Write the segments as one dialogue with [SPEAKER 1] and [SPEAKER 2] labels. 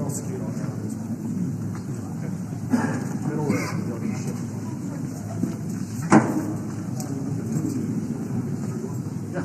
[SPEAKER 1] I'll skate on down this one. Middle row, you'll need to shift. Yeah.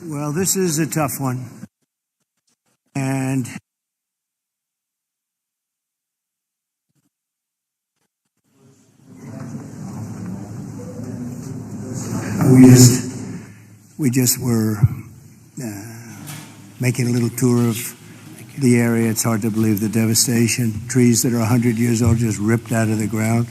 [SPEAKER 2] Well, this is a tough one. And we just were making a little tour of the area. It's hard to believe the devastation. Trees that are 100 years old just ripped out of the ground.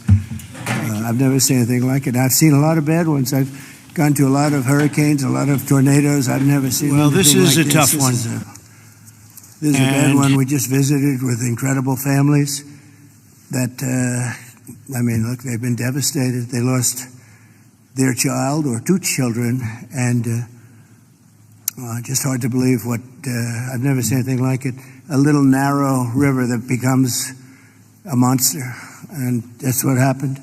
[SPEAKER 2] I've never seen anything like it. I've seen a lot of bad ones. I've gone to a lot of hurricanes, a lot of tornadoes. I've never seen anything like this.
[SPEAKER 3] Well, this is a tough one.
[SPEAKER 2] This is a bad one. We just visited with incredible families that, I mean, look, they've been devastated. They lost their child or two children, and just hard to believe what, I've never seen anything like it. A little narrow river that becomes a monster, and that's what happened.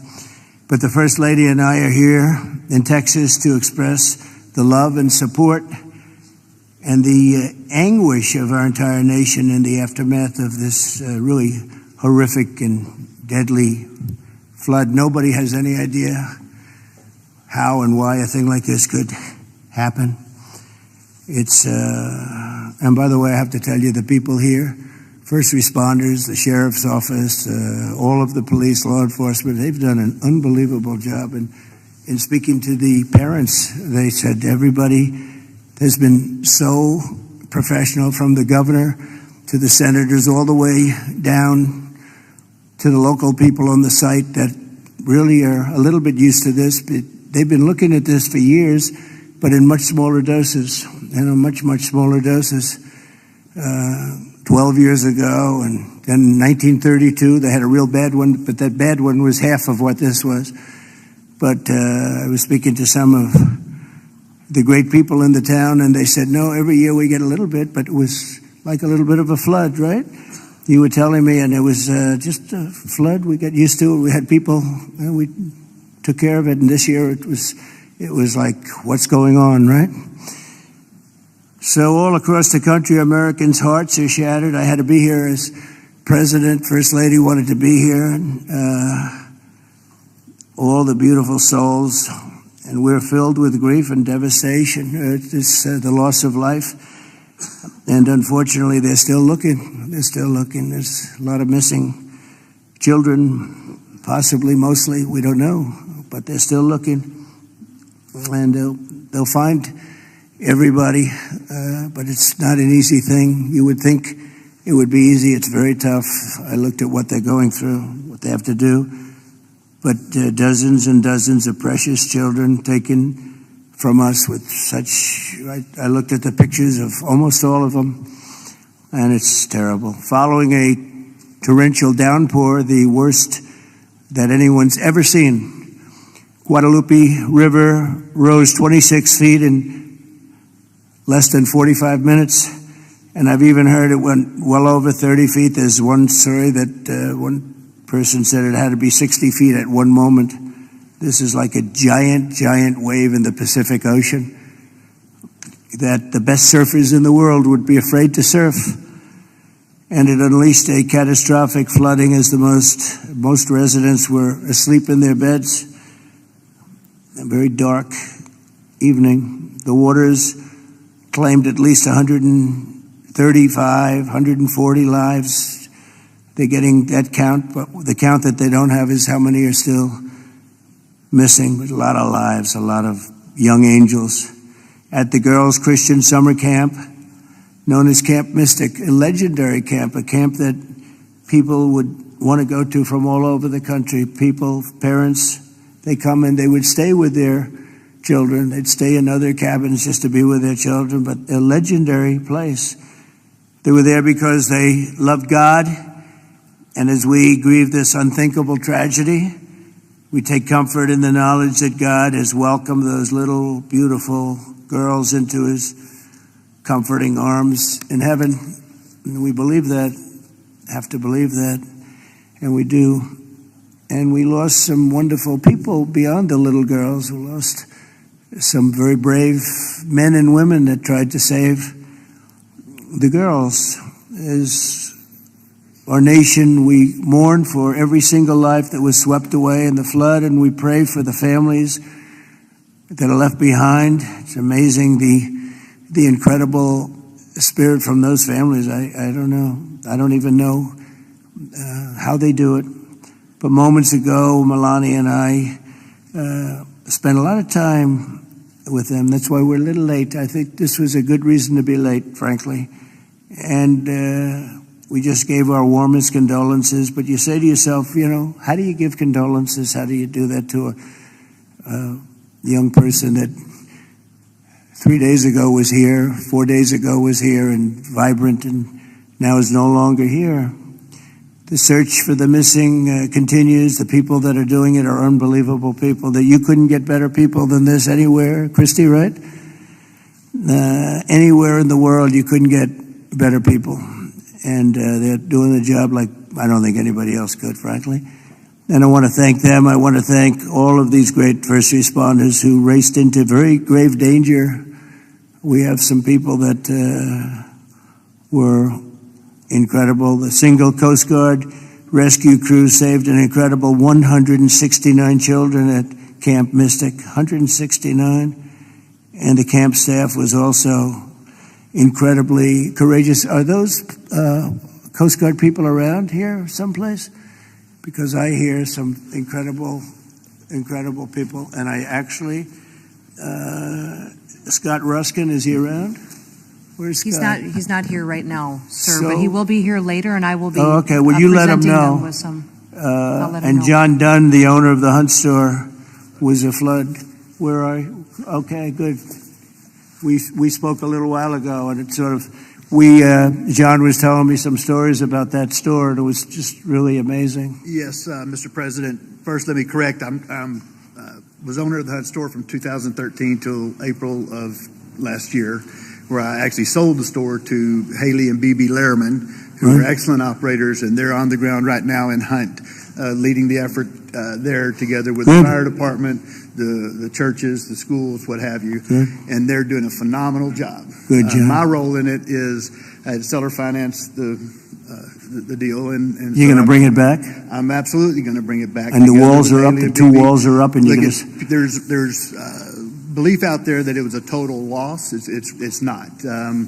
[SPEAKER 2] But the First Lady and I are here in Texas to express the love and support and the anguish of our entire nation in the aftermath of this really horrific and deadly flood. Nobody has any idea how and why a thing like this could happen. It's, and by the way, I have to tell you, the people here, first responders, the sheriff's office, all of the police, law enforcement, they've done an unbelievable job. And in speaking to the parents, they said everybody has been so professional, from the governor to the senators, all the way down to the local people on the site that really are a little bit used to this. But they've been looking at this for years, but in much smaller doses, much smaller doses. 12 years ago, and then in 1932, they had a real bad one, but that bad one was half of what this was. But I was speaking to some of the great people in the town, and they said, no, every year we get a little bit, but it was like a little bit of a flood, right? You were telling me, and it was just a flood. We got used to it. We had people, and we took care of it, and this year it was like, what's going on, right? So all across the country, Americans' hearts are shattered. I had to be here as president. First Lady wanted to be here. And, all the beautiful souls, and we're filled with grief and devastation. It's the loss of life, and unfortunately, they're still looking. They're still looking. There's a lot of missing children, possibly, mostly, we don't know, but they're still looking, and they'll find everybody, but it's not an easy thing. You would think it would be easy. It's very tough. I looked at what they're going through, what they have to do. But dozens and dozens of precious children taken from us with such, I looked at the pictures of almost all of them, and it's terrible. Following a torrential downpour, the worst that anyone's ever seen, Guadalupe River rose 26 feet in less than 45 minutes. And I've even heard it went well over 30 feet. There's one story that one person said it had to be 60 feet at one moment. This is like a giant, giant wave in the Pacific Ocean that the best surfers in the world would be afraid to surf. And it unleashed a catastrophic flooding as most residents were asleep in their beds. A very dark evening. The waters claimed at least 135, 140 lives. They're getting that count, but the count that they don't have is how many are still missing. But a lot of lives, a lot of young angels. At the Girls Christian Summer Camp, known as Camp Mystic, a legendary camp, a camp that people would want to go to from all over the country. People, parents, they come and they would stay with their children. They'd stay in other cabins just to be with their children, but a legendary place. They were there because they loved God, and as we grieve this unthinkable tragedy, we take comfort in the knowledge that God has welcomed those little, beautiful girls into his comforting arms in heaven. And we believe that, have to believe that, and we do. And we lost some wonderful people beyond the little girls. We lost some very brave men and women that tried to save the girls. As our nation, we mourn for every single life that was swept away in the flood, and we pray for the families that are left behind. It's amazing the incredible spirit from those families. I don't know. I don't even know how they do it. But moments ago, Melania and I spent a lot of time with them. That's why we're a little late. I think this was a good reason to be late, frankly. And we just gave our warmest condolences. But you say to yourself, you know, how do you give condolences? How do you do that to a young person that 3 days ago was here, 4 days ago was here and vibrant, and now is no longer here? The search for the missing continues. The people that are doing it are unbelievable people. That you couldn't get better people than this anywhere, Christy, right? Anywhere in the world you couldn't get better people. And they're doing the job like I don't think anybody else could, frankly. And I want to thank them. I want to thank all of these great first responders who raced into very grave danger. We have some people that were incredible. The single Coast Guard rescue crew saved an incredible 169 children at Camp Mystic, 169. And the camp staff was also incredibly courageous. Are those Coast Guard people around here someplace? Because I hear some incredible people. And I actually, Scott Ruskin, is he around? Where's Scott?
[SPEAKER 3] He's not here right now, sir, but he will be here later, and I will be
[SPEAKER 2] okay. Well, you let him know.
[SPEAKER 3] With some,
[SPEAKER 2] and John Dunn, the owner of the Hunt store, was a flood. Where are you? Okay, good. We spoke a little while ago, and it sort of, John was telling me some stories about that store, and it was just really amazing.
[SPEAKER 4] Yes, Mr. President. First, let me correct. I was owner of the Hunt store from 2013 till April of last year, where I actually sold the store to Haley and BB Lehrman, who are excellent operators, and they're on the ground right now in Hunt, leading the effort there together with the fire department, the churches, the schools, what have you, and they're doing a phenomenal job.
[SPEAKER 2] Good job.
[SPEAKER 4] My role in it is I had seller finance the the deal. And
[SPEAKER 2] You're going to bring it back?
[SPEAKER 4] I'm absolutely going to bring it back.
[SPEAKER 2] And the walls are up, the two walls are up, and you're going to...
[SPEAKER 4] There's belief out there that it was a total loss. It's not. A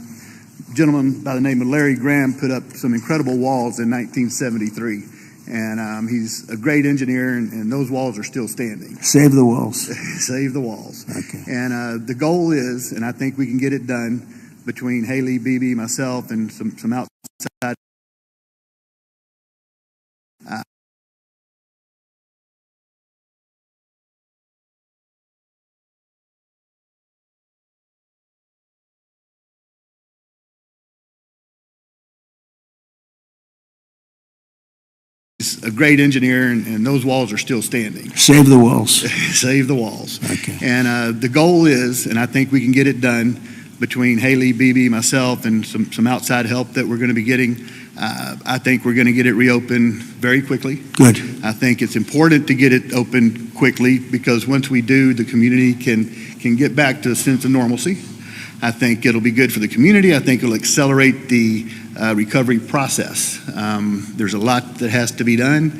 [SPEAKER 4] gentleman by the name of Larry Graham put up some incredible walls in 1973. And he's a great engineer, and those walls are still standing.
[SPEAKER 2] Save the walls.
[SPEAKER 4] Save the walls.
[SPEAKER 2] Okay.
[SPEAKER 4] And the goal is, and I think we can get it done between Haley, BB, myself, and some outside. He's a great engineer, and those walls are still standing.
[SPEAKER 2] Save the walls.
[SPEAKER 4] Save the walls.
[SPEAKER 2] Okay.
[SPEAKER 4] And the goal is, and I think we can get it done between Haley, BB, myself, and some outside help that we're going to be getting. I think we're going to get it reopened very quickly.
[SPEAKER 2] Good.
[SPEAKER 4] I think it's important to get it open quickly because once we do, the community can get back to a sense of normalcy. I think it'll be good for the community. I think it'll accelerate the recovery process. There's a lot that has to be done,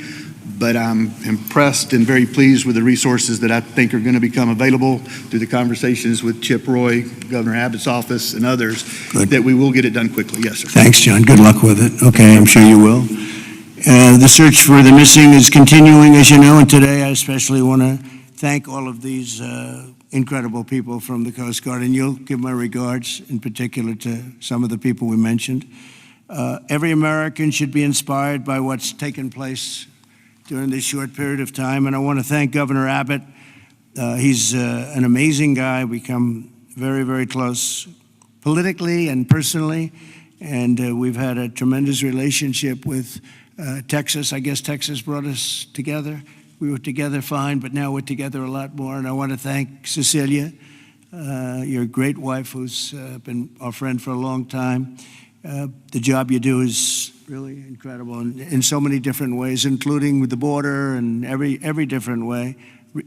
[SPEAKER 4] but I'm impressed and very pleased with the resources that I think are going to become available through the conversations with Chip Roy, Governor Abbott's office, and others.
[SPEAKER 2] Good.
[SPEAKER 4] That we will get it done quickly. Yes, sir.
[SPEAKER 2] Thanks, John. Good luck with it. Okay, I'm sure you will. The search for the missing is continuing, as you know, and today I especially want to thank all of these incredible people from the Coast Guard, and you'll give my regards in particular to some of the people we mentioned. Every American should be inspired by what's taken place during this short period of time, and I want to thank Governor Abbott. He's an amazing guy. We come very, very close politically and personally, and we've had a tremendous relationship with Texas. I guess Texas brought us together. We were together fine, but now we're together a lot more. And I want to thank Cecilia, your great wife, who's been our friend for a long time. The job you do is really incredible in so many different ways, including with the border and every different way.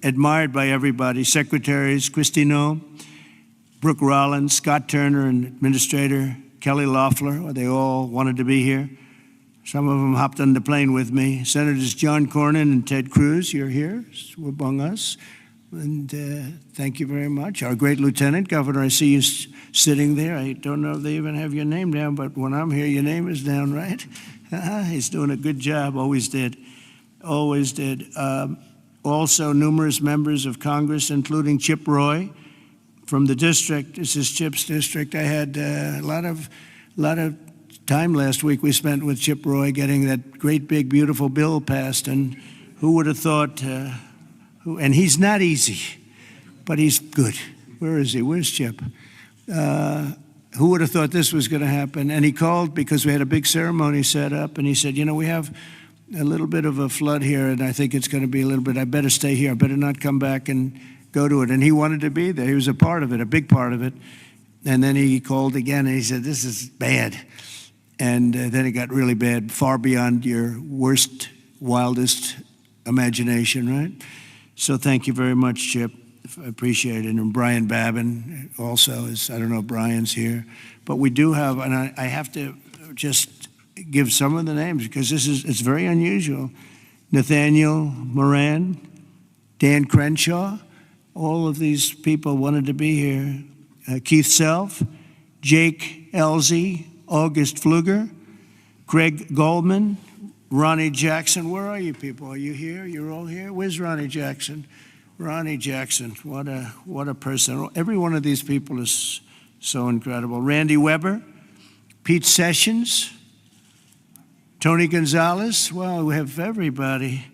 [SPEAKER 2] Admired by everybody. Secretaries, Christino, Brooke Rollins, Scott Turner, and Administrator Kelly Loeffler. They all wanted to be here. Some of them hopped on the plane with me. Senators John Cornyn and Ted Cruz, you're here among us. And thank you very much. Our great Lieutenant Governor, I see you sitting there. I don't know if they even have your name down, but when I'm here, your name is down, right? He's doing a good job, always did. Always did. Also, numerous members of Congress, including Chip Roy from the district. This is Chip's district. I had a lot of time last week we spent with Chip Roy getting that great, big, beautiful bill passed. And who would have thought, and he's not easy, but he's good. Where is he? Where's Chip? Who would have thought this was going to happen? And he called because we had a big ceremony set up, and he said, you know, we have a little bit of a flood here, and I think it's going to be a little bit, I better stay here. I better not come back and go to it. And he wanted to be there. He was a part of it, a big part of it. And then he called again, and he said, this is bad. And then it got really bad, far beyond your worst, wildest imagination, right? So thank you very much, Chip. I appreciate it. And Brian Babin also is, I don't know if Brian's here. But we do have, and I have to just give some of the names because it's very unusual. Nathaniel Moran, Dan Crenshaw, all of these people wanted to be here. Keith Self, Jake Elzey, August Pfluger, Craig Goldman, Ronnie Jackson. Where are you people? Are you here? You're all here? Where's Ronnie Jackson? Ronnie Jackson, what a person. Every one of these people is so incredible. Randy Weber, Pete Sessions, Tony Gonzalez. Well, we have everybody.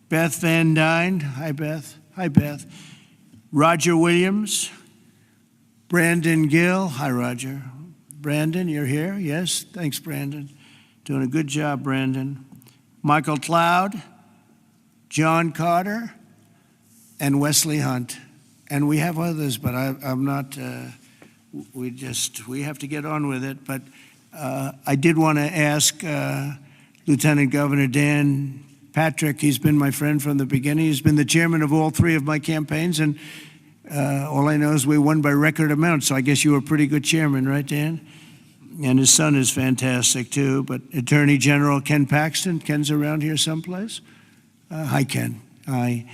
[SPEAKER 2] Beth Van Dyne. Hi, Beth. Hi, Beth. Roger Williams, Brandon Gill. Hi, Roger. Brandon, you're here? Yes, thanks, Brandon. Doing a good job, Brandon. Michael Cloud, John Carter, and Wesley Hunt. And we have others, but I'm not, we have to get on with it. But I did want to ask Lieutenant Governor Dan Patrick. He's been my friend from the beginning. He's been the chairman of all three of my campaigns, and all I know is we won by record amount, so I guess you were a pretty good chairman, right, Dan? and his son is fantastic too. But Attorney General Ken Paxton, Ken's around here someplace. Hi, Ken. Hi.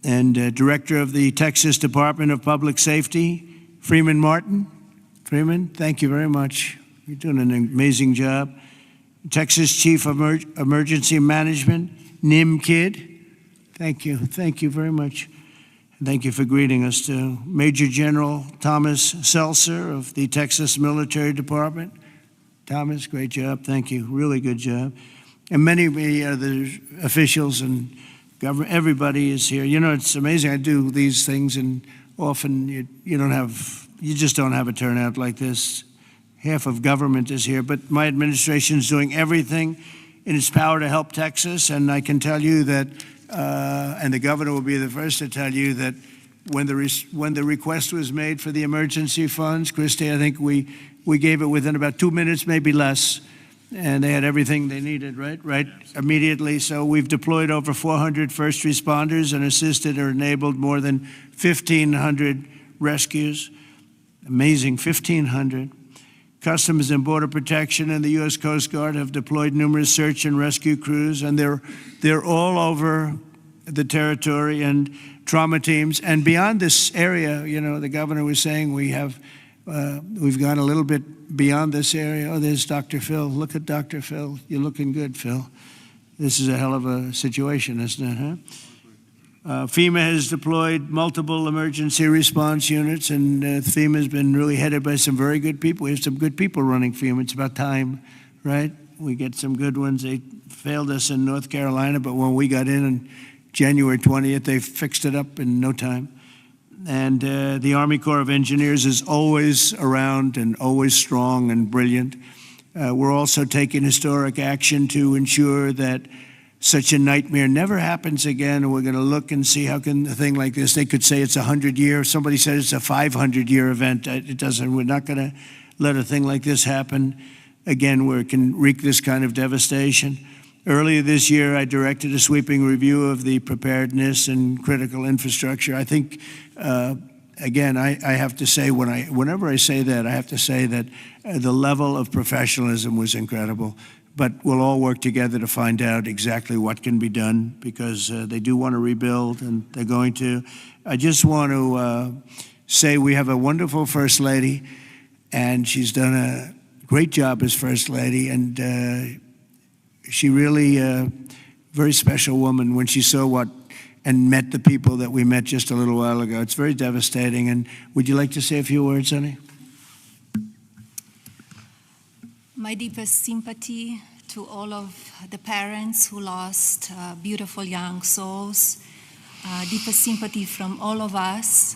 [SPEAKER 2] And Director of the Texas Department of Public Safety, Freeman Martin. Freeman, thank you very much. You're doing an amazing job. Texas Chief of Emergency Management, Nim Kidd. Thank you. Thank you very much. Thank you for greeting us too. Major General Thomas Seltzer of the Texas Military Department. Thomas, great job. Thank you. Really good job. And many other officials and government, everybody is here. You know, it's amazing. I do these things, and often you just don't have a turnout like this. Half of government is here, but my administration is doing everything in its power to help Texas, and I can tell you that, and the governor will be the first to tell you that when the request was made for the emergency funds, Christy, I think we gave it within about 2 minutes, maybe less, and they had everything they needed, right, immediately. So we've deployed over 400 first responders and assisted or enabled more than 1,500 rescues. Amazing, 1,500. Customs and Border Protection and the U.S. Coast Guard have deployed numerous search and rescue crews, and they're all over the territory, and trauma teams. And beyond this area, you know, the governor was saying we've gone a little bit beyond this area. Oh, there's Dr. Phil. Look at Dr. Phil. You're looking good, Phil. This is a hell of a situation, isn't it, huh? FEMA has deployed multiple emergency response units, and FEMA has been really headed by some very good people. We have some good people running FEMA. It's about time, right? We get some good ones. They failed us in North Carolina, but when we got in on January 20th, they fixed it up in no time. And the Army Corps of Engineers is always around and always strong and brilliant. We're also taking historic action to ensure that such a nightmare never happens again. And we're going to look and see how can a thing like this, they could say it's a 100-year, somebody said it's a 500-year event. It doesn't, we're not going to let a thing like this happen again where it can wreak this kind of devastation. Earlier this year, I directed a sweeping review of the preparedness and critical infrastructure. I think, again, I have to say, whenever I say that, I have to say that the level of professionalism was incredible. But we'll all work together to find out exactly what can be done, because they do want to rebuild, and they're going to. I just want to say we have a wonderful First Lady, and she's done a great job as First Lady, and she really very special woman when she saw what and met the people that we met just a little while ago. It's very devastating. And would you like to say a few words, honey?
[SPEAKER 5] My deepest sympathy to all of the parents who lost beautiful young souls. Deepest sympathy from all of us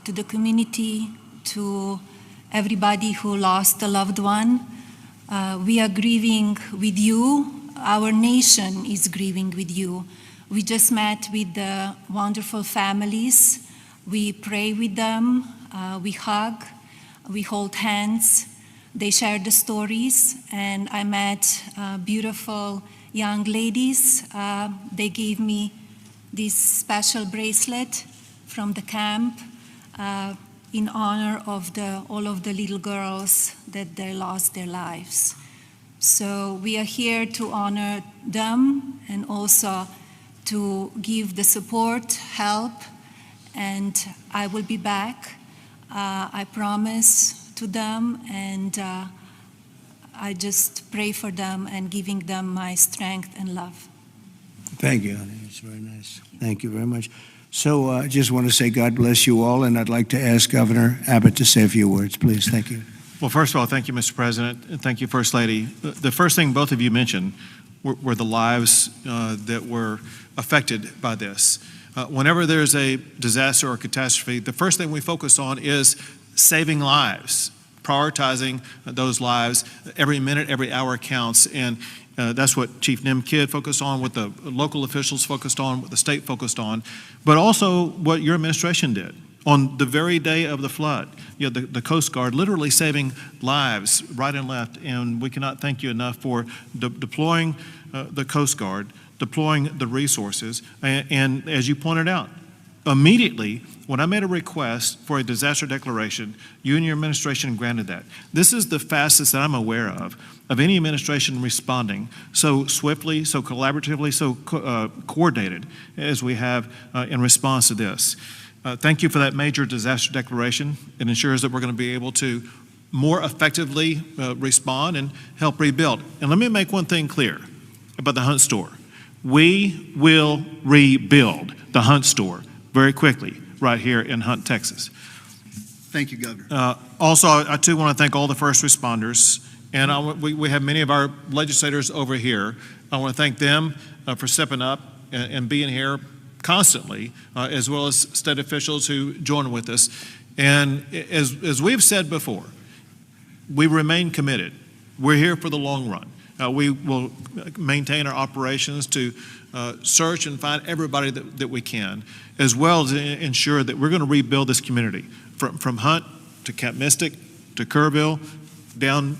[SPEAKER 5] to the community, to everybody who lost a loved one. We are grieving with you. Our nation is grieving with you. We just met with the wonderful families. We pray with them. We hug. We hold hands. They shared the stories, and I met beautiful young ladies. They gave me this special bracelet from the camp in honor of all of the little girls that they lost their lives. So we are here to honor them and also to give the support, help, and I will be back. I promise to them, and I just pray for them and giving them my strength and love.
[SPEAKER 2] Thank you, honey. It's very nice. Thank you very much. So I just want to say God bless you all, and I'd like to ask Governor Abbott to say a few words, please. Thank you.
[SPEAKER 6] Well, first of all, thank you, Mr. President, and thank you, First Lady. The first thing both of you mentioned were the lives that were affected by this. Whenever there's a disaster or catastrophe, the first thing we focus on is saving lives, prioritizing those lives. Every minute, every hour counts, and that's what Chief Nim Kidd focused on, what the local officials focused on, what the state focused on, but also what your administration did. On the very day of the flood, you know, the Coast Guard literally saving lives right and left, and we cannot thank you enough for deploying the Coast Guard, deploying the resources, and as you pointed out, Immediately, when I made a request for a disaster declaration, you and your administration granted that. This is the fastest that I'm aware of any administration responding so swiftly, so collaboratively, so coordinated as we have in response to this. Thank you for that major disaster declaration. It ensures that we're going to be able to more effectively respond and help rebuild. And let me make one thing clear about the Hunt store. We will rebuild the Hunt store very quickly right here in Hunt, Texas.
[SPEAKER 4] Thank you, Governor.
[SPEAKER 6] Also, I too want to thank all the first responders, and we have many of our legislators over here. I want to thank them for stepping up and being here constantly, as well as state officials who join with us. And as we've said before, we remain committed. We're here for the long run. We will maintain our operations to search and find everybody that we can, as well as ensure that we're going to rebuild this community from Hunt to Camp Mystic to Kerrville down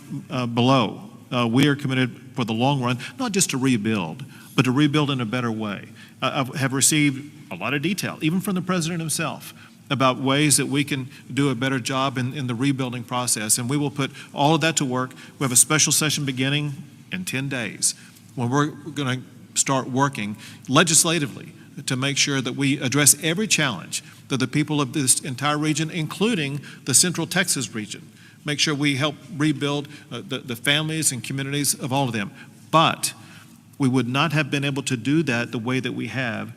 [SPEAKER 6] below. We are committed for the long run, not just to rebuild, but to rebuild in a better way. I have received a lot of detail, even from the president himself, about ways that we can do a better job in the rebuilding process, and we will put all of that to work. We have a special session beginning in 10 days when we're going to start working legislatively to make sure that we address every challenge that the people of this entire region, including the Central Texas region, make sure we help rebuild the families and communities of all of them. But we would not have been able to do that the way that we have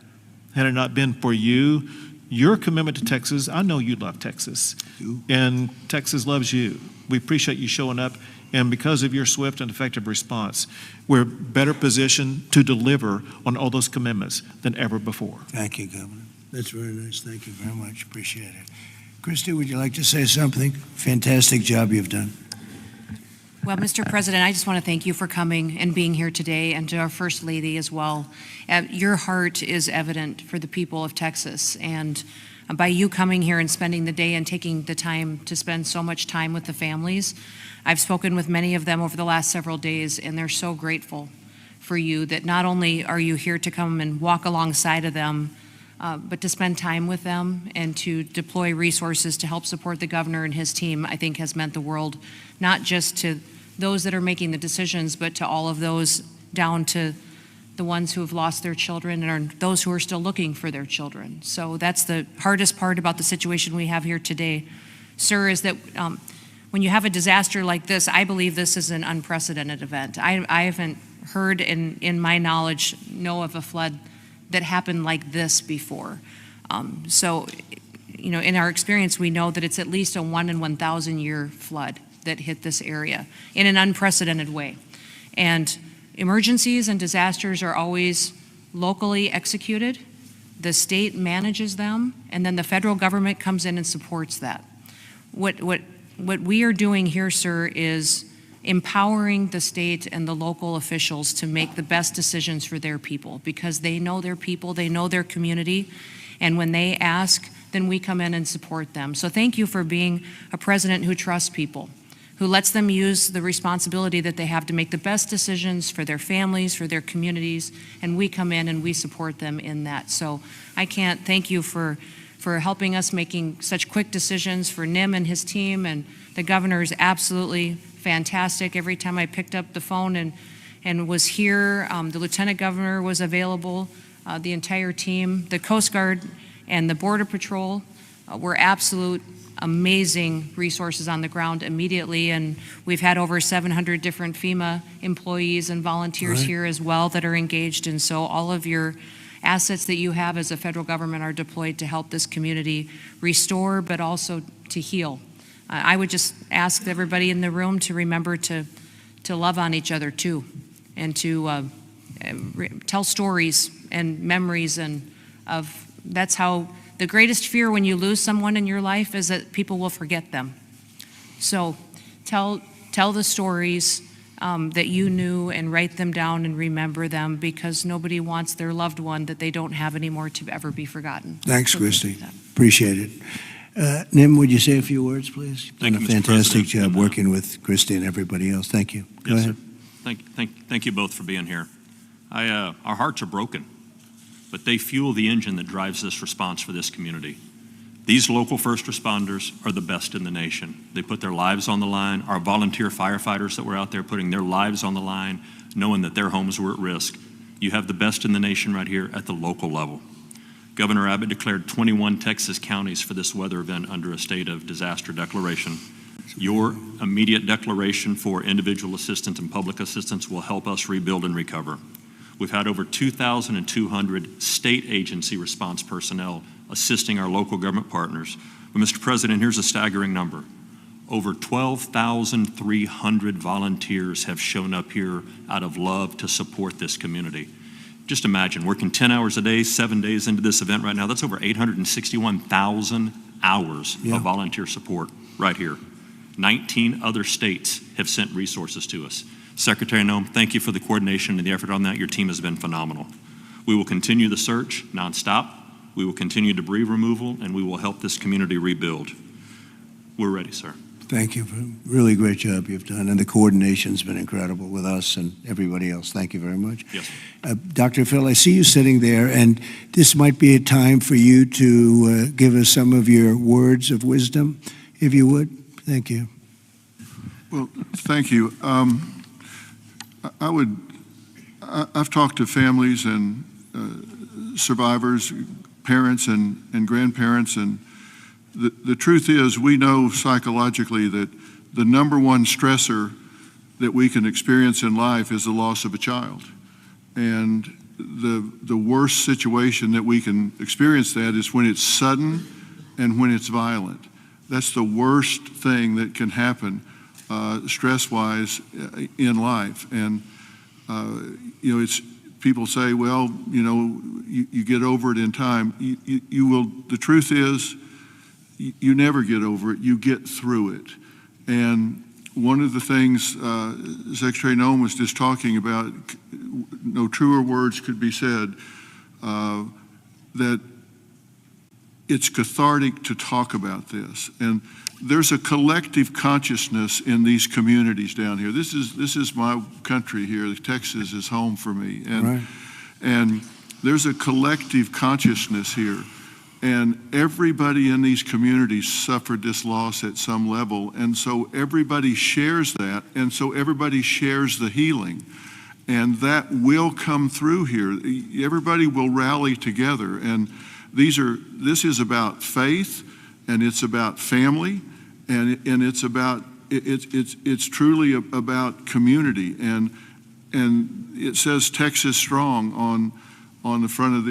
[SPEAKER 6] had it not been for you, your commitment to Texas. I know you love Texas, and Texas loves you. We appreciate you showing up, and because of your swift and effective response, we're better positioned to deliver on all those commitments than ever before.
[SPEAKER 2] Thank you, Governor. That's very nice. Thank you very much. Appreciate it. Christy, would you like to say something? Fantastic job you've done.
[SPEAKER 3] Well, Mr. President, I just want to thank you for coming and being here today, and to our First Lady as well. Your heart is evident for the people of Texas, and by you coming here and spending the day and taking the time to spend so much time with the families, I've spoken with many of them over the last several days, and they're so grateful for you that not only are you here to come and walk alongside of them, but to spend time with them and to deploy resources to help support the governor and his team, I think has meant the world, not just to those that are making the decisions, but to all of those down to the ones who have lost their children and are those who are still looking for their children. So that's the hardest part about the situation we have here today, sir, is that when you have a disaster like this, I believe this is an unprecedented event. I haven't heard in my knowledge, know of a flood that happened like this before. So, you know, in our experience, we know that it's at least a 1 in 1,000 year flood that hit this area in an unprecedented way. And emergencies and disasters are always locally executed. The state manages them, and then the federal government comes in and supports that. What we are doing here, sir, is empowering the state and the local officials to make the best decisions for their people, because they know their people, they know their community, and when they ask, then we come in and support them. So thank you for being a president who trusts people, who lets them use the responsibility that they have to make the best decisions for their families, for their communities, and we come in and we support them in that. So I can't thank you for helping us making such quick decisions, for Nim and his team, and the governor is absolutely fantastic. Every time I picked up the phone and was here, the lieutenant governor was available, the entire team, the Coast Guard and the Border Patrol were absolute amazing resources on the ground immediately, and we've had over 700 different FEMA employees and volunteers here as well that are engaged, and so all of your assets that you have as a federal government are deployed to help this community restore, but also to heal. I would just ask everybody in the room to remember to love on each other too, and to tell stories and memories, and that's how the greatest fear when you lose someone in your life is that people will forget them. So tell the stories that you knew, and write them down and remember them, because nobody wants their loved one that they don't have anymore to ever be forgotten.
[SPEAKER 2] Thanks, Christy. Appreciate it. Nim, would you say a few words, please?
[SPEAKER 7] Thank you, Mr.
[SPEAKER 2] Fantastic
[SPEAKER 7] President.
[SPEAKER 2] job working with Christy and everybody else. Thank you. Go ahead.
[SPEAKER 7] Sir. Thank you both for being here. Our hearts are broken, but they fuel the engine that drives this response for this community. These local first responders are the best in the nation. They put their lives on the line. Our volunteer firefighters that were out there putting their lives on the line, knowing that their homes were at risk. You have the best in the nation right here at the local level. Governor Abbott declared 21 Texas counties for this weather event under a state of disaster declaration. Your immediate declaration for individual assistance and public assistance will help us rebuild and recover. We've had over 2,200 state agency response personnel assisting our local government partners. But Mr. President, here's a staggering number. Over 12,300 volunteers have shown up here out of love to support this community. Just imagine, working 10 hours a day, 7 days into this event right now, that's over 861,000 hours of volunteer support right here. 19 other states have sent resources to us. Secretary Noem, thank you for the coordination and the effort on that. Your team has been phenomenal. We will continue the search nonstop. We will continue debris removal, and we will help this community rebuild. We're ready, sir.
[SPEAKER 2] Thank you for a really great job you've done, and the coordination's been incredible with us and everybody else. Thank you very much.
[SPEAKER 7] Yes,
[SPEAKER 2] Dr. Phil, I see you sitting there, and this might be a time for you to give us some of your words of wisdom, if you would. Thank you.
[SPEAKER 8] Well, thank you. I've talked to families and survivors, parents and grandparents, and the truth is we know psychologically that the number one stressor that we can experience in life is the loss of a child. And the worst situation that we can experience that is when it's sudden and when it's violent. That's the worst thing that can happen stress-wise in life. And you know, it's people say, well, you know, you get over it in time. You will. The truth is, you never get over it. You get through it. And one of the things Secretary Noem was just talking about, no truer words could be said, that it's cathartic to talk about this. And there's a collective consciousness in these communities down here. This is my country here. Texas is home for me. And there's a collective consciousness here. And everybody in these communities suffered this loss at some level. And so everybody shares that. And so everybody shares the healing. And that will come through here. Everybody will rally together. And this is about faith, and it's about family, and it's truly about community. And it says Texas Strong on the front of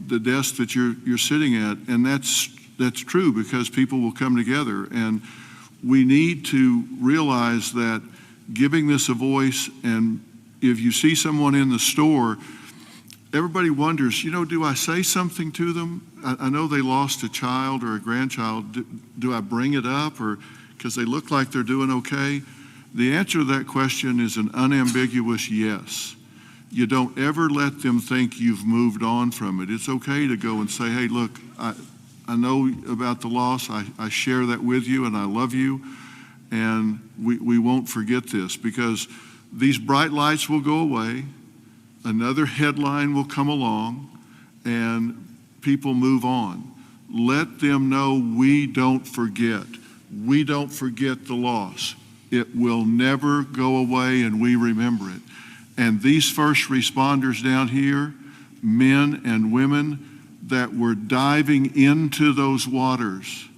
[SPEAKER 8] the desk that you're sitting at, and that's true because people will come together. And we need to realize that giving this a voice, and if you see someone in the store, everybody wonders, you know, do I say something to them? I know they lost a child or a grandchild. Do I bring it up, or because they look like they're doing okay? The answer to that question is an unambiguous yes. You don't ever let them think you've moved on from it. It's okay to go and say, hey, look, I know about the loss. I share that with you, and I love you, and we won't forget this, because these bright lights will go away. Another headline will come along, and people move on. Let them know we don't forget. We don't forget the loss. It will never go away, and we remember it. And these first responders down here, men and women that were diving into those waters.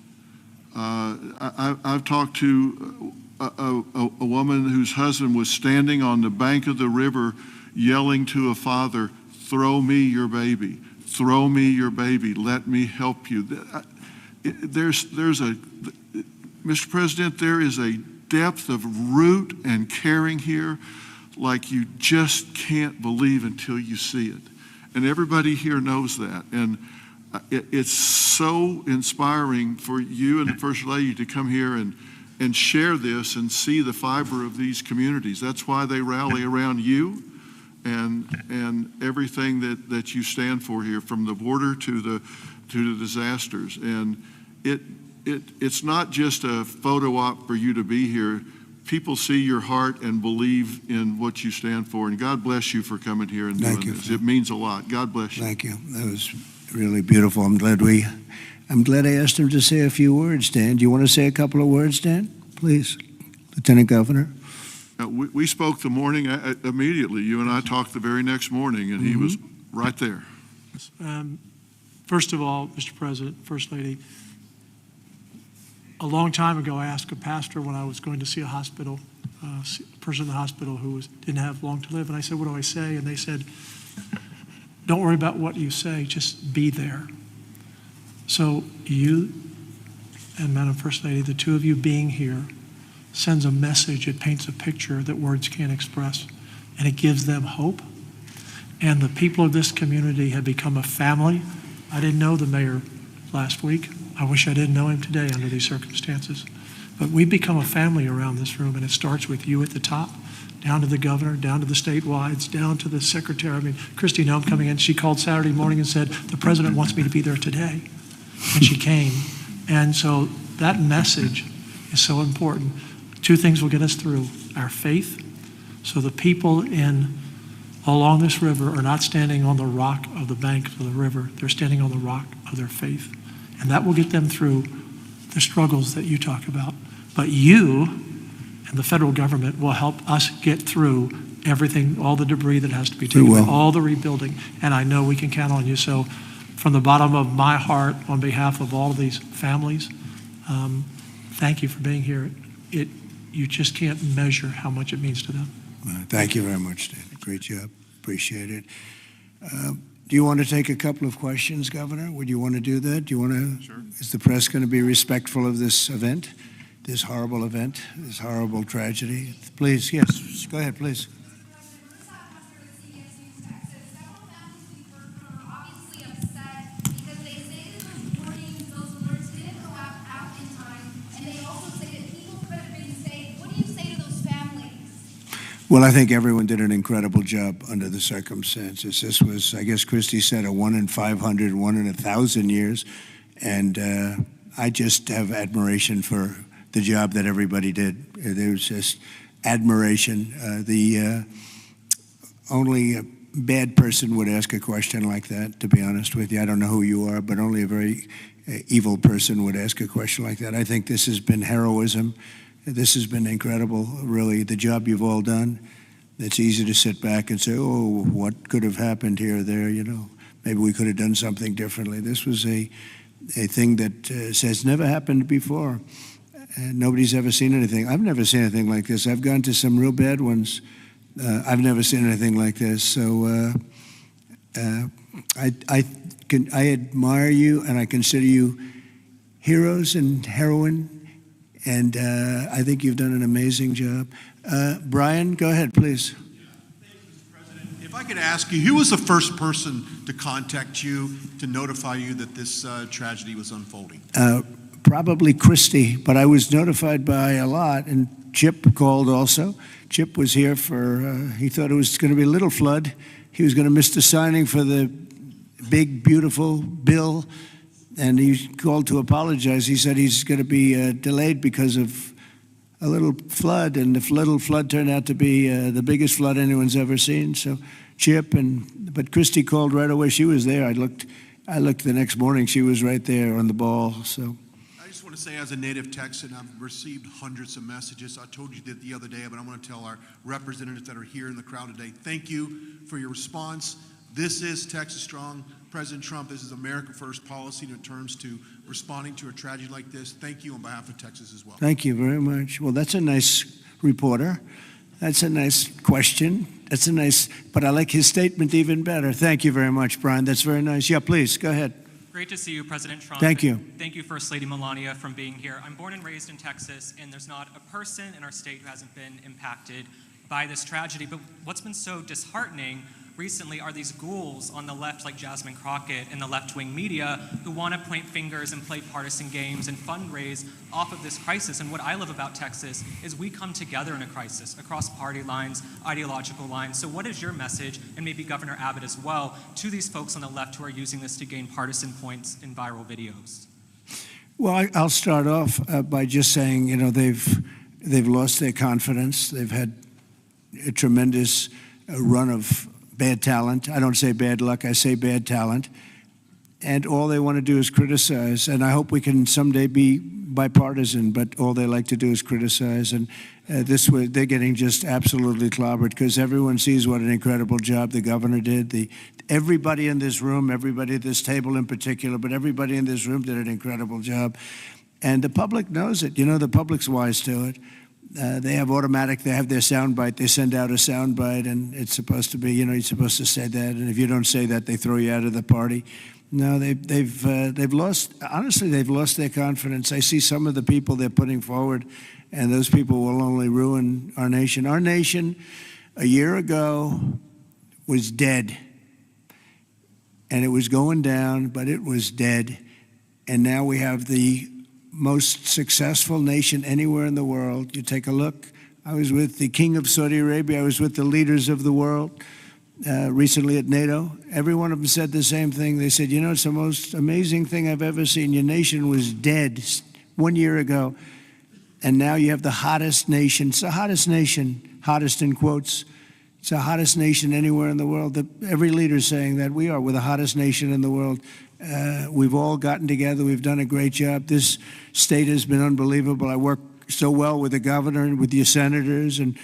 [SPEAKER 8] I've talked to a woman whose husband was standing on the bank of the river yelling to a father, throw me your baby, throw me your baby, let me help you. Mr. President, there is a depth of root and caring here like you just can't believe until you see it. And everybody here knows that. And it's so inspiring for you and the First Lady to come here and share this and see the fiber of these communities. That's why they rally around you and everything that you stand for here, from the border to the disasters. And it's not just a photo op for you to be here. people see your heart and believe in what you stand for. And God bless you for coming here and
[SPEAKER 2] Thank
[SPEAKER 8] doing
[SPEAKER 2] you.
[SPEAKER 8] this. It means a lot. God bless you.
[SPEAKER 2] Thank you. That was really beautiful. I'm glad I asked him to say a few words, Dan. Do you want to say a couple of words, Dan? Please, Lieutenant Governor.
[SPEAKER 8] We spoke the morning immediately. You and I talked the very next morning, and he was right there.
[SPEAKER 9] First of all, Mr. President, First Lady, a long time ago I asked a pastor when I was going to see a hospital, a person in the hospital who didn't have long to live, and I said, what do I say? And they said, don't worry about what you say, just be there. So you and Madam First Lady, the two of you being here, sends a message, it paints a picture that words can't express, and it gives them hope. And the people of this community have become a family. I didn't know the mayor last week. I wish I didn't know him today under these circumstances. But we've become a family around this room, and it starts with you at the top, down to the governor, down to the statewide, down to the secretary. I mean, Christy Nome coming in, she called Saturday morning and said, the president wants me to be there today. And she came. And so that message is so important. Two things will get us through: our faith. So the people along this river are not standing on the rock of the bank of the river. They're standing on the rock of their faith. And that will get them through the struggles that you talk about. But you and the federal government will help us get through everything, all the debris that has to be taken, all the rebuilding. And I know we can count on you. So from the bottom of my heart, on behalf of all of these families, thank you for being here. You just can't measure how much it means to them.
[SPEAKER 2] Thank you very much, Dan. Great job. Appreciate it. Do you want to take a couple of questions, Governor? Would you want to do that? Do you want to?
[SPEAKER 8] Sure.
[SPEAKER 2] Is the press going to be respectful of this event, this horrible event, this horrible tragedy? Please, yes. Go ahead, please. Well, I think everyone did an incredible job under the circumstances. This was, I guess Christy said, a 1 in 500, 1 in 1,000 years. And I just have admiration for the job that everybody did. There was just admiration. Only a bad person would ask a question like that, to be honest with you. I don't know who you are, but only a very evil person would ask a question like that. I think this has been heroism. This has been incredible, really, the job you've all done. It's easy to sit back and say, oh, what could have happened here or there, you know. Maybe we could have done something differently. This was a thing that has never happened before. Nobody's ever seen anything. I've never seen anything like this. I've gone to some real bad ones. I've never seen anything like this. So I admire you, and I consider you heroes and heroine. And I think you've done an amazing job. Brian, go ahead, please.
[SPEAKER 10] Thank you, Mr. President. If I could ask you, who was the first person to contact you to notify you that this tragedy was unfolding?
[SPEAKER 2] Probably Christy, but I was notified by a lot, and Chip called also. Chip was here for, he thought it was going to be a little flood. He was going to miss the signing for the big, beautiful bill. And he called to apologize. He said he's going to be delayed because of a little flood, and the little flood turned out to be the biggest flood anyone's ever seen. So Chip but Christy called right away. She was there. I looked the next morning. She was right there on the ball. So
[SPEAKER 10] I just want to say, as a native Texan, I've received hundreds of messages. I told you that the other day, but I want to tell our representatives that are here in the crowd today, thank you for your response. This is Texas Strong. President Trump, this is America First policy in terms to responding to a tragedy like this. Thank you on behalf of Texas as well.
[SPEAKER 2] Thank you very much. Well, that's a nice reporter. That's a nice question. But I like his statement even better. Thank you very much, Brian. That's very nice. Yeah, please, go ahead.
[SPEAKER 11] Great to see you, President Trump.
[SPEAKER 2] Thank you.
[SPEAKER 11] Thank you, First Lady Melania, for being here. I'm born and raised in Texas, and there's not a person in our state who hasn't been impacted by this tragedy. But what's been so disheartening recently are these ghouls on the left, like Jasmine Crockett and the left-wing media, who want to point fingers and play partisan games and fundraise off of this crisis. And what I love about Texas is we come together in a crisis across party lines, ideological lines. So what is your message, and maybe Governor Abbott as well, to these folks on the left who are using this to gain partisan points in viral videos?
[SPEAKER 2] Well, I'll start off by just saying, you know, they've lost their confidence. They've had a tremendous run of bad talent. I don't say bad luck, I say bad talent. And all they want to do is criticize. And I hope we can someday be bipartisan, but all they like to do is criticize. And this way, they're getting just absolutely clobbered because everyone sees what an incredible job the governor did. Everybody in this room, everybody at this table in particular, but everybody in this room did an incredible job. And the public knows it. You know, the public's wise to it. They have their soundbite. They send out a soundbite, and it's supposed to be, you know, you're supposed to say that. And if you don't say that, they throw you out of the party. No, they've lost, honestly, they've lost their confidence. I see some of the people they're putting forward, and those people will only ruin our nation. Our nation, a year ago, was dead. And it was going down, but it was dead. And now we have the most successful nation anywhere in the world. You take a look. I was with the King of Saudi Arabia. I was with the leaders of the world recently at NATO. Every one of them said the same thing. They said, you know, it's the most amazing thing I've ever seen. Your nation was dead 1 year ago, and now you have the hottest nation. It's the hottest nation, hottest in quotes. It's the hottest nation anywhere in the world. Every leader's saying that we're the hottest nation in the world. We've all gotten together. We've done a great job. This state has been unbelievable. I work so well with the governor and with your senators and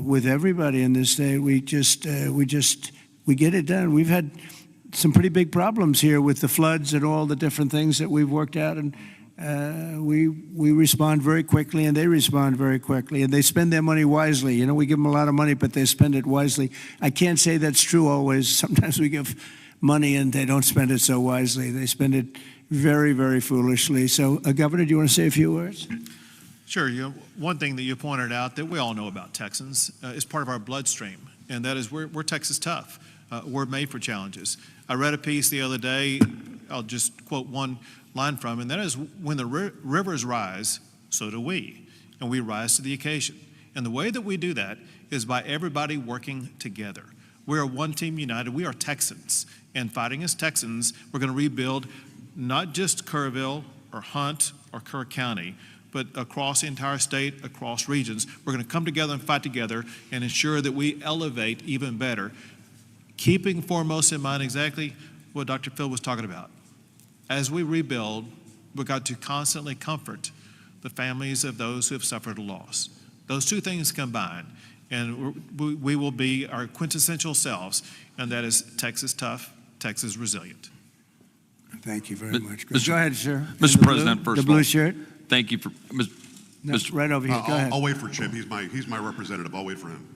[SPEAKER 2] with everybody in this state. We get it done. We've had some pretty big problems here with the floods and all the different things that we've worked out, and we respond very quickly, and they respond very quickly, and they spend their money wisely. You know, we give them a lot of money, but they spend it wisely. I can't say that's true always. Sometimes we give money and they don't spend it so wisely. They spend it very, very foolishly. So, Governor, do you want to say a few words?
[SPEAKER 6] Sure. You know, one thing that you pointed out that we all know about Texans is part of our bloodstream, and that is we're Texas tough. We're made for challenges. I read a piece the other day. I'll just quote one line from, and that is, when the rivers rise, so do we, and we rise to the occasion. And the way that we do that is by everybody working together. We are one team united. We are Texans, and fighting as Texans, we're going to rebuild not just Kerrville or Hunt or Kerr County, but across the entire state, across regions. We're going to come together and fight together and ensure that we elevate even better, keeping foremost in mind exactly what Dr. Phil was talking about. As we rebuild, we've got to constantly comfort the families of those who have suffered a loss. Those two things combined, and we will be our quintessential selves, and that is Texas tough, Texas resilient.
[SPEAKER 2] Thank you very much. Go ahead, sir.
[SPEAKER 12] Mr. President, first
[SPEAKER 2] the
[SPEAKER 12] of all,
[SPEAKER 2] blue shirt.
[SPEAKER 12] thank you for
[SPEAKER 2] Right over here. Go ahead.
[SPEAKER 13] I'll wait for Chip. He's my representative. I'll wait for him.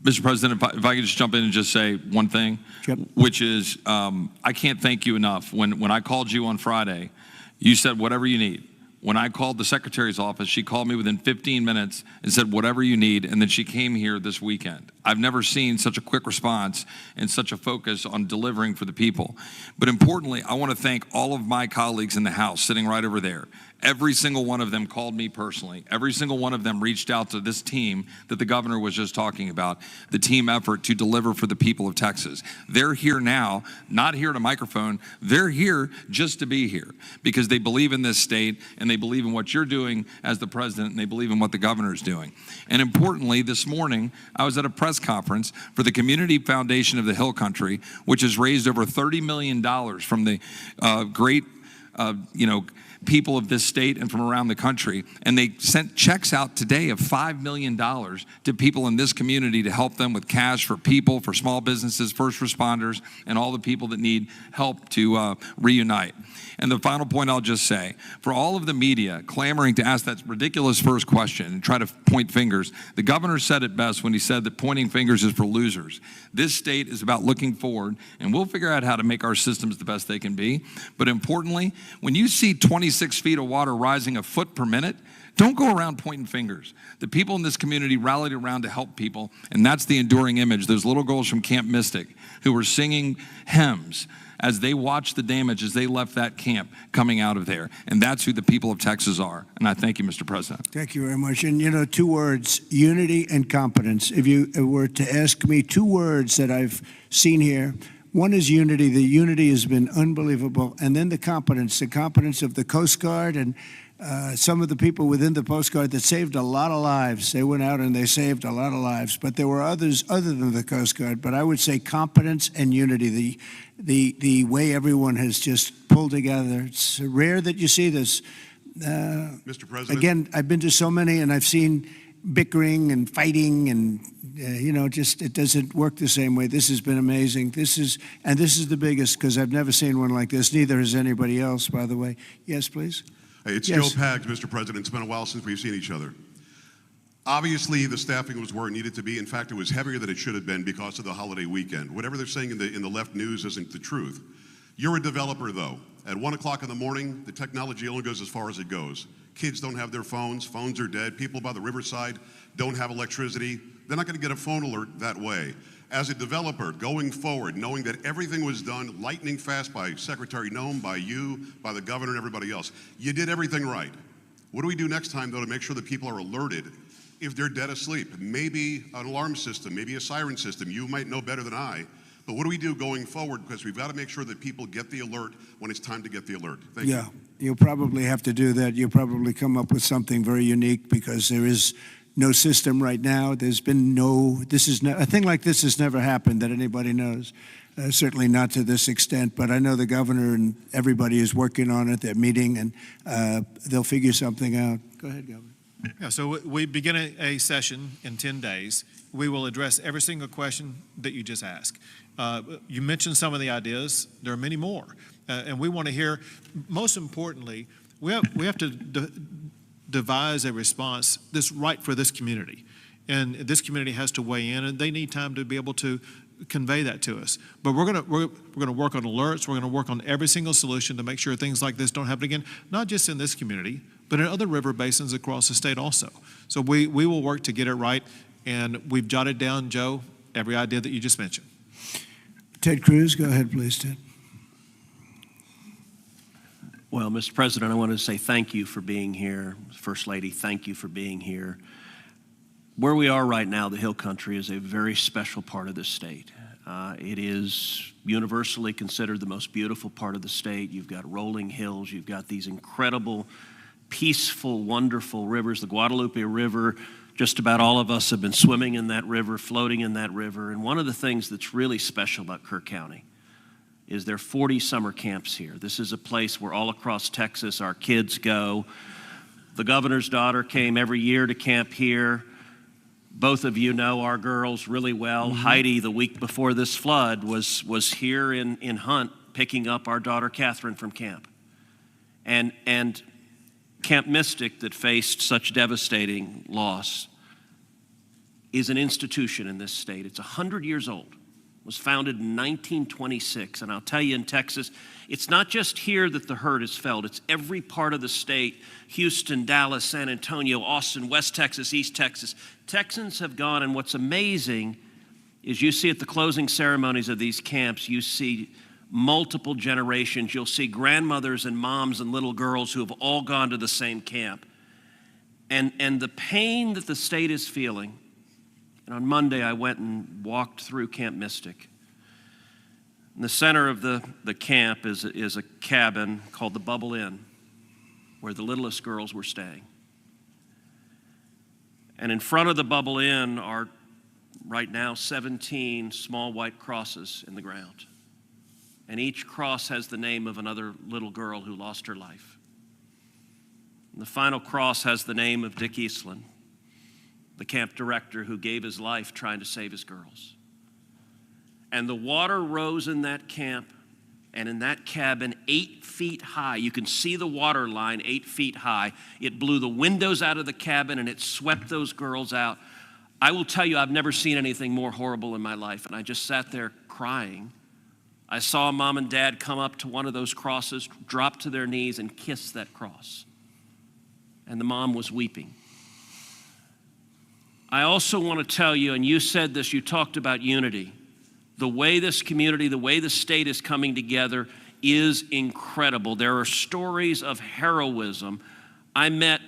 [SPEAKER 12] Mr. President, if I could just jump in and just say one thing,
[SPEAKER 2] Chip.
[SPEAKER 12] which is I can't thank you enough. When I called you on Friday, you said whatever you need. When I called the secretary's office, she called me within 15 minutes and said whatever you need, and then she came here this weekend. I've never seen such a quick response and such a focus on delivering for the people. But importantly, I want to thank all of my colleagues in the House sitting right over there. Every single one of them called me personally. Every single one of them reached out to this team that the governor was just talking about, the team effort to deliver for the people of Texas. They're here now, not here at a microphone. They're here just to be here because they believe in this state and they believe in what you're doing as the president and they believe in what the governor is doing. And importantly, this morning, I was at a press conference for the Community Foundation of the Hill Country, which has raised over $30 million from the great, people of this state and from around the country, and they sent checks out today of $5 million to people in this community to help them with cash for people, for small businesses, first responders, and all the people that need help to reunite. And the final point I'll just say, for all of the media clamoring to ask that ridiculous first question and try to point fingers, the governor said it best when he said that pointing fingers is for losers. This state is about looking forward, and we'll figure out how to make our systems the best they can be. But importantly, when you see 26 feet of water rising a foot per minute, don't go around pointing fingers. The people in this community rallied around to help people, and that's the enduring image. Those little girls from Camp Mystic who were singing hymns as they watched the damage as they left that camp coming out of there. And that's who the people of Texas are. And I thank you, Mr. President.
[SPEAKER 2] Thank you very much. And, 2 words, unity and competence. If you were to ask me 2 words that I've seen here, one is unity. The unity has been unbelievable. And then the competence of the Coast Guard and some of the people within the Coast Guard that saved a lot of lives. They went out and they saved a lot of lives. But there were others other than the Coast Guard. But I would say competence and unity, the way everyone has just pulled together. It's rare that you see this.
[SPEAKER 13] Mr. President.
[SPEAKER 2] Again, I've been to so many, and I've seen bickering and fighting, and just it doesn't work the same way. This has been amazing. This is the biggest, because I've never seen one like this. Neither has anybody else, by the way. Yes, please.
[SPEAKER 13] Hey, it's
[SPEAKER 2] Yes.
[SPEAKER 13] Joe Pags, Mr. President. It's been a while since we've seen each other. Obviously, the staffing was where it needed to be. In fact, it was heavier than it should have been because of the holiday weekend. Whatever they're saying in the left news isn't the truth. You're a developer, though. At 1 o'clock in the morning, the technology only goes as far as it goes. Kids don't have their phones. Phones are dead. People by the riverside don't have electricity. They're not going to get a phone alert that way. As a developer, going forward, knowing that everything was done lightning fast by Secretary Noem, by you, by the governor, and everybody else, you did everything right. What do we do next time, though, to make sure that people are alerted if they're dead asleep? Maybe an alarm system, maybe a siren system. You might know better than I. But what do we do going forward? Because we've got to make sure that people get the alert when it's time to get the alert. Thank you.
[SPEAKER 2] Yeah, you'll probably have to do that. You'll probably come up with something very unique, because there is no system right now. There's been a thing like this has never happened that anybody knows. Certainly not to this extent, but I know the governor and everybody is working on it. They're meeting, and they'll figure something out. Go ahead, Governor.
[SPEAKER 6] Yeah, so we begin a session in 10 days. We will address every single question that you just asked. You mentioned some of the ideas. There are many more. And we want to hear, most importantly, we have to devise a response that's right for this community. And this community has to weigh in, and they need time to be able to convey that to us. But we're gonna work on alerts. We're gonna work on every single solution to make sure things like this don't happen again, not just in this community, but in other river basins across the state also. So we will work to get it right, and we've jotted down, Joe, every idea that you just mentioned.
[SPEAKER 2] Ted Cruz, go ahead, please, Ted.
[SPEAKER 14] Well, Mr. President, I want to say thank you for being here. First Lady, thank you for being here. Where we are right now, the Hill Country, is a very special part of this state. It is universally considered the most beautiful part of the state. You've got rolling hills. You've got these incredible, peaceful, wonderful rivers. The Guadalupe River, just about all of us have been swimming in that river, floating in that river. And one of the things that's really special about Kerr County is there are 40 summer camps here. This is a place where all across Texas our kids go. The governor's daughter came every year to camp here. Both of you know our girls really well. Mm-hmm. Heidi, the week before this flood, was here in Hunt picking up our daughter Catherine from camp. And Camp Mystic, that faced such devastating loss, is an institution in this state. It's 100 years old. It was founded in 1926. And I'll tell you, in Texas, it's not just here that the hurt is felt. It's every part of the state: Houston, Dallas, San Antonio, Austin, West Texas, East Texas. Texans have gone, and what's amazing is you see at the closing ceremonies of these camps, you see multiple generations. You'll see grandmothers and moms and little girls who have all gone to the same camp. And the pain that the state is feeling. And on Monday, I went and walked through Camp Mystic. In the center of the camp is a cabin called the Bubble Inn, where the littlest girls were staying. And in front of the Bubble Inn are right now 17 small white crosses in the ground. And each cross has the name of another little girl who lost her life. And the final cross has the name of Dick Eastland, the camp director who gave his life trying to save his girls. And the water rose in that camp and in that cabin 8 feet high. You can see the water line 8 feet high. It blew the windows out of the cabin and it swept those girls out. I will tell you, I've never seen anything more horrible in my life. And I just sat there crying. I saw Mom and Dad come up to one of those crosses, drop to their knees and kiss that cross. And the mom was weeping. I also want to tell you, and you said this, you talked about unity. The way this community, the way the state is coming together is incredible. There are stories of heroism. I met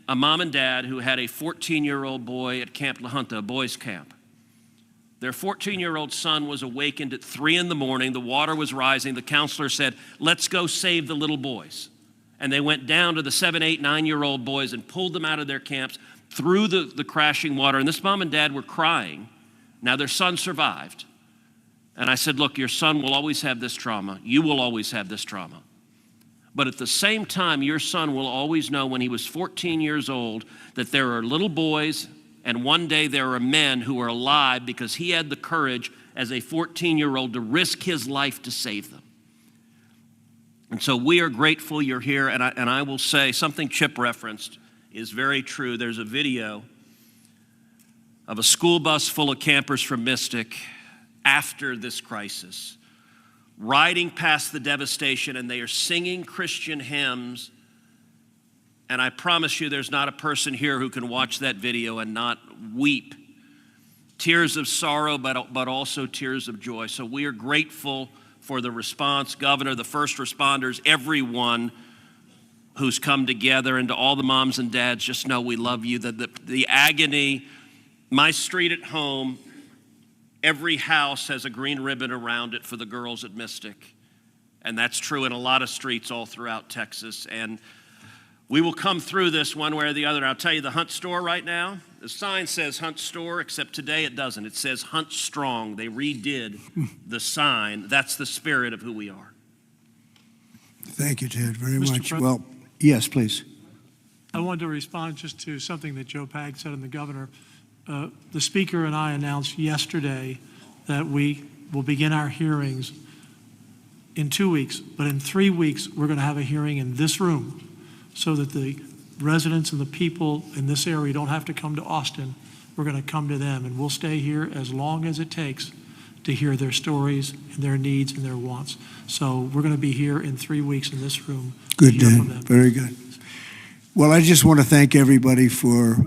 [SPEAKER 14] a mom and dad who had a 14-year-old boy at Camp La Junta, a boys' camp. Their 14-year-old son was awakened at 3 in the morning. The water was rising. The counselor said, "Let's go save the little boys." And they went down to the 7, 8, 9-year-old boys and pulled them out of their camps through the crashing water. And this mom and dad were crying. Now their son survived. And I said, look, your son will always have this trauma. You will always have this trauma. But at the same time, your son will always know when he was 14 years old that there are little boys and one day there are men who are alive because he had the courage as a 14-year-old to risk his life to save them. And so we are grateful you're here. And I will say something Chip referenced is very true. There's a video of a school bus full of campers from Mystic after this crisis, riding past the devastation, and they are singing Christian hymns. And I promise you there's not a person here who can watch that video and not weep. Tears of sorrow, but also tears of joy. So we are grateful for the response, Governor, the first responders, everyone who's come together, and to all the moms and dads, just know we love you. The agony, my street at home, every house has a green ribbon around it for the girls at Mystic. And that's true in a lot of streets all throughout Texas. And we will come through this one way or the other. And I'll tell you, the Hunt store right now, the sign says Hunt store, except today it doesn't. It says Hunt Strong. They redid the sign. That's the spirit of who we are.
[SPEAKER 2] Thank you, Ted, very
[SPEAKER 9] Mr.
[SPEAKER 2] much.
[SPEAKER 9] President?
[SPEAKER 2] Well, yes, please.
[SPEAKER 9] I wanted to respond just to something that Joe Pag said and the governor. The speaker and I announced yesterday that we will begin our hearings in 2 weeks, but in 3 weeks, we're going to have a hearing in this room so that the residents and the people in this area don't have to come to Austin. We're going to come to them, and we'll stay here as long as it takes to hear their stories and their needs and their wants. So we're going to be here in 3 weeks in this room.
[SPEAKER 2] Good, Dan. Very good. Well, I just want to thank everybody for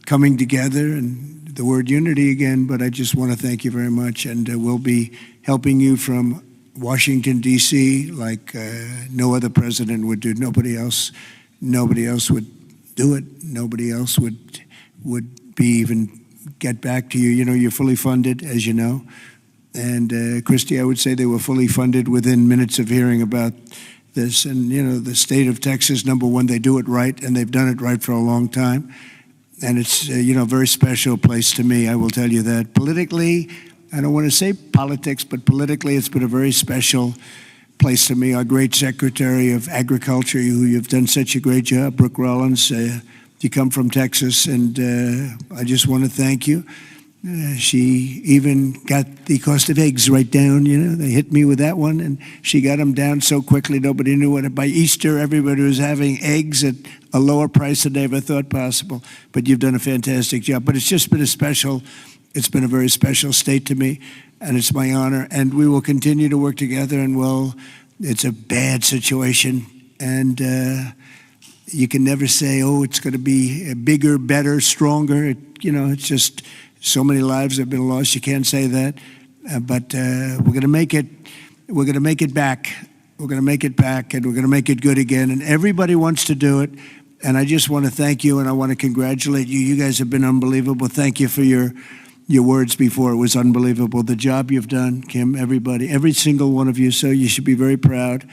[SPEAKER 2] coming together, and the word unity again, but I just want to thank you very much. And we'll be helping you from Washington, D.C., like no other president would do. Nobody else would do it. Nobody else would be even get back to you. You know, you're fully funded, as you know. And Christy, I would say they were fully funded within minutes of hearing about this. And, you know, the state of Texas, number one, they do it right, and they've done it right for a long time. And it's, you know, a very special place to me, I will tell you that. Politically, I don't want to say politics, but politically it's been a very special place to me. Our great Secretary of Agriculture, who you've done such a great job, Brooke Rollins, you come from Texas, and I just want to thank you. She even got the cost of eggs right down, you know. They hit me with that one, and she got them down so quickly nobody knew what. By Easter, everybody was having eggs at a lower price than they ever thought possible. But you've done a fantastic job. But it's just been it's been a very special state to me, and it's my honor. And we will continue to work together, and it's a bad situation, and you can never say, oh, it's going to be bigger, better, stronger. You know, it's just so many lives have been lost. You can't say that, but we're going to make it. We're going to make it back. We're going to make it back, and we're going to make it good again. And everybody wants to do it. And I just want to thank you, and I want to congratulate you. You guys have been unbelievable. Thank you for your words before. It was unbelievable. The job you've done, Kim, everybody, every single one of you. So you should be very proud,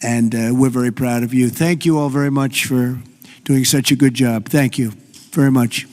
[SPEAKER 2] and we're very proud of you. Thank you all very much for doing such a good job. Thank you very much.